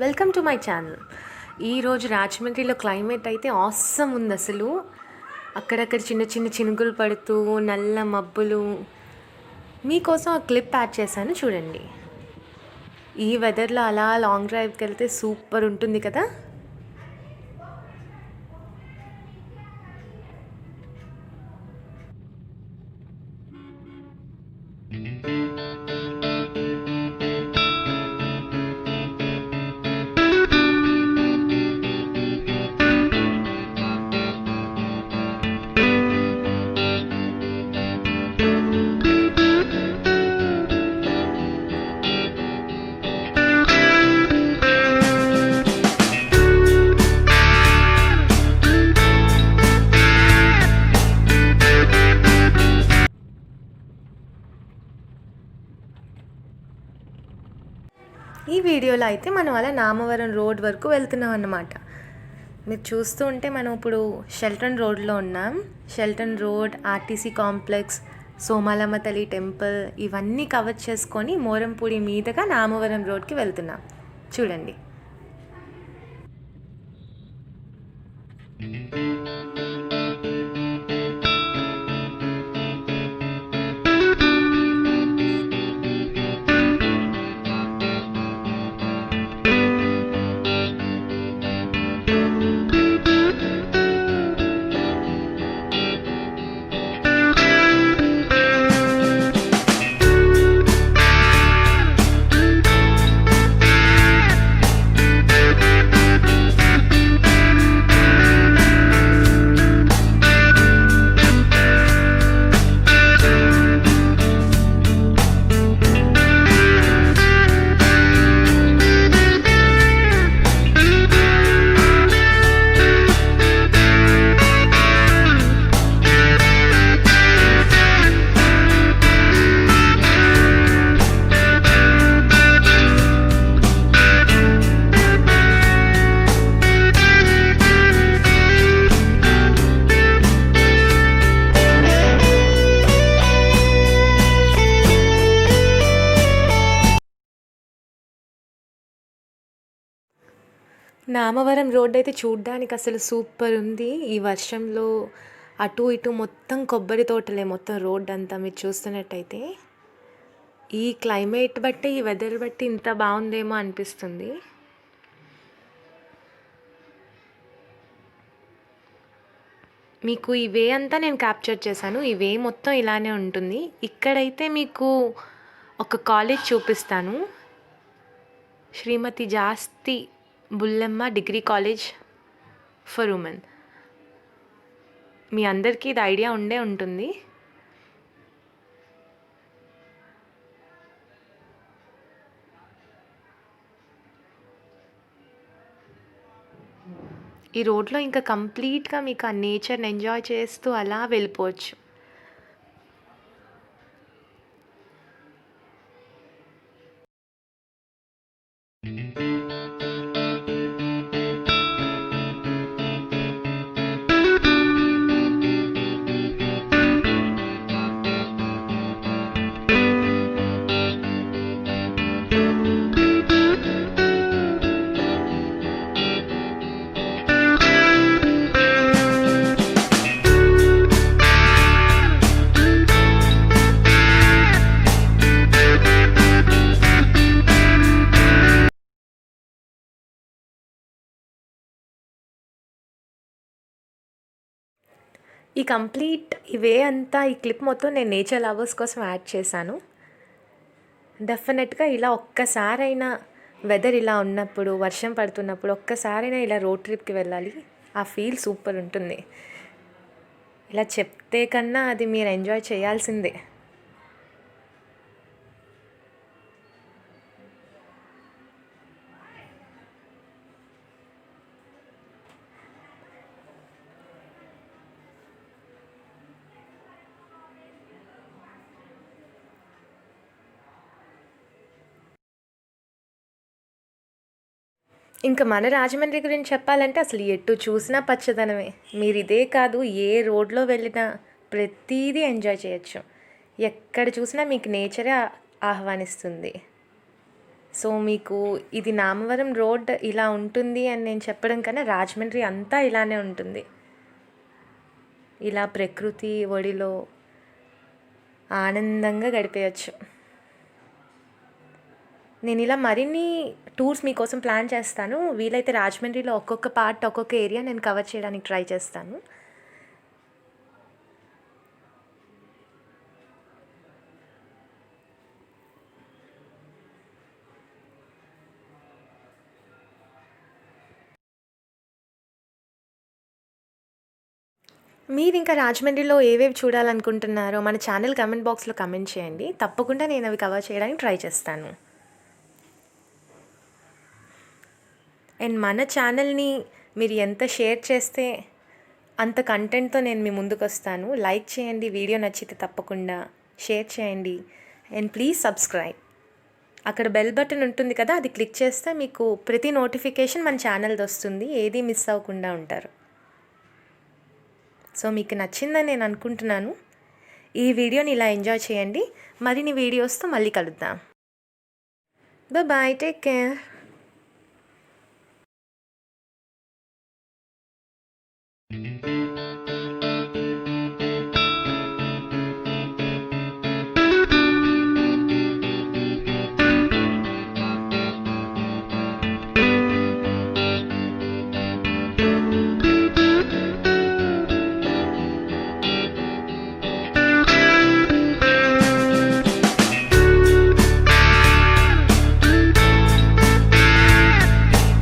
Welcome to my channel. ఈరోజు రాజమండ్రిలో climate అయితే ఆసమ్ ఉంది. అసలు అక్కడక్కడ చిన్న చిన్న చినుకులు పడుతూ నల్ల మబ్బులు. మీకోసం ఆ క్లిప్ యాడ్ చేశాను, చూడండి. ఈ వెదర్లో అలా లాంగ్ డ్రైవ్కి వెళ్తే సూపర్ ఉంటుంది కదా. ఈ వీడియోలో అయితే మనం అలా నామవరం రోడ్ వరకు వెళ్తున్నాం అన్నమాట. మీరు చూస్తూ ఉంటే మనం ఇప్పుడు షెల్టన్ రోడ్లో ఉన్నాం. Sheldon road, RTC complex, Somalamma తల్లి టెంపుల్ ఇవన్నీ కవర్ చేసుకొని మోరంపూడి మీదుగా నామవరం రోడ్కి వెళ్తున్నాం. చూడండి. నామవరం రోడ్ అయితే చూడ్డానికి అసలు సూపర్ ఉంది. ఈ వర్షంలో అటు ఇటు మొత్తం కొబ్బరి తోటలే, మొత్తం రోడ్ అంతా. మీరు చూస్తున్నట్టయితే ఈ క్లైమేట్ బట్టి, ఈ వెదర్ బట్టి ఇంత బాగుందేమో అనిపిస్తుంది. మీకు ఈ వే అంతా నేను క్యాప్చర్ చేశాను. ఈ వే మొత్తం ఇలానే ఉంటుంది. ఇక్కడైతే మీకు ఒక కాలేజ్ చూపిస్తాను. Srimathi Jasthi Bullemma degree college for women. మీ అందరికీ ఇది ఐడియా ఉండే ఉంటుంది. ఈ రోడ్లో ఇంకా కంప్లీట్గా మీకు ఆ నేచర్ని ఎంజాయ్ చేస్తూ అలా వెళ్ళిపోవచ్చు. ఈ కంప్లీట్ ఈ వే అంతా, ఈ క్లిప్ మొత్తం నేను నేచర్ లవర్స్ కోసం యాడ్ చేశాను. డెఫినెట్గా ఇలా ఒక్కసారైనా వెదర్ ఇలా ఉన్నప్పుడు, వర్షం పడుతున్నప్పుడు ఒక్కసారైనా ఇలా రోడ్ ట్రిప్కి వెళ్ళాలి. ఆ ఫీల్ సూపర్ ఉంటుంది. ఇలా చెప్తే కన్నా అది మీరు ఎంజాయ్ చేయాల్సిందే. ఇంకా మన రాజమండ్రి గురించి చెప్పాలంటే అసలు ఎటు చూసినా పచ్చదనమే. మీరు ఇదే కాదు, ఏ రోడ్లో వెళ్ళినా ప్రతిదీ ఎంజాయ్ చేయొచ్చు. ఎక్కడ చూసినా మీకు నేచరే ఆహ్వానిస్తుంది. సో మీకు ఇది నామవరం రోడ్ ఇలా ఉంటుంది అని నేను చెప్పడం కన్నా రాజమండ్రి అంతా ఇలానే ఉంటుంది. ఇలా ప్రకృతి ఒడిలో ఆనందంగా గడిపేయచ్చు. నేను ఇలా మరిన్ని టూర్స్ మీకోసం ప్లాన్ చేస్తాను. వీలైతే రాజమండ్రిలో ఒక్కొక్క పార్ట్, ఒక్కొక్క ఏరియా నేను కవర్ చేయడానికి ట్రై చేస్తాను. మీరు ఇంకా రాజమండ్రిలో ఏవేవి చూడాలనుకుంటున్నారో మన ఛానల్ కమెంట్ బాక్స్లో కమెంట్ చేయండి. తప్పకుండా నేను అవి కవర్ చేయడానికి ట్రై చేస్తాను. అండ్ మన ఛానల్ని మీరు ఎంత షేర్ చేస్తే అంత కంటెంట్తో నేను మీ ముందుకు వస్తాను. లైక్ చేయండి, వీడియో నచ్చితే తప్పకుండా షేర్ చేయండి. And please subscribe. అక్కడ బెల్ బటన్ ఉంటుంది కదా, అది క్లిక్ చేస్తే మీకు ప్రతి నోటిఫికేషన్ మన ఛానల్ది వస్తుంది. ఏది మిస్ అవ్వకుండా ఉంటారు. సో మీకు నచ్చిందని నేను అనుకుంటున్నాను. ఈ వీడియోని ఇలా ఎంజాయ్ చేయండి. మరిన్ని వీడియోస్తో మళ్ళీ కలుద్దాం. Bye, take care.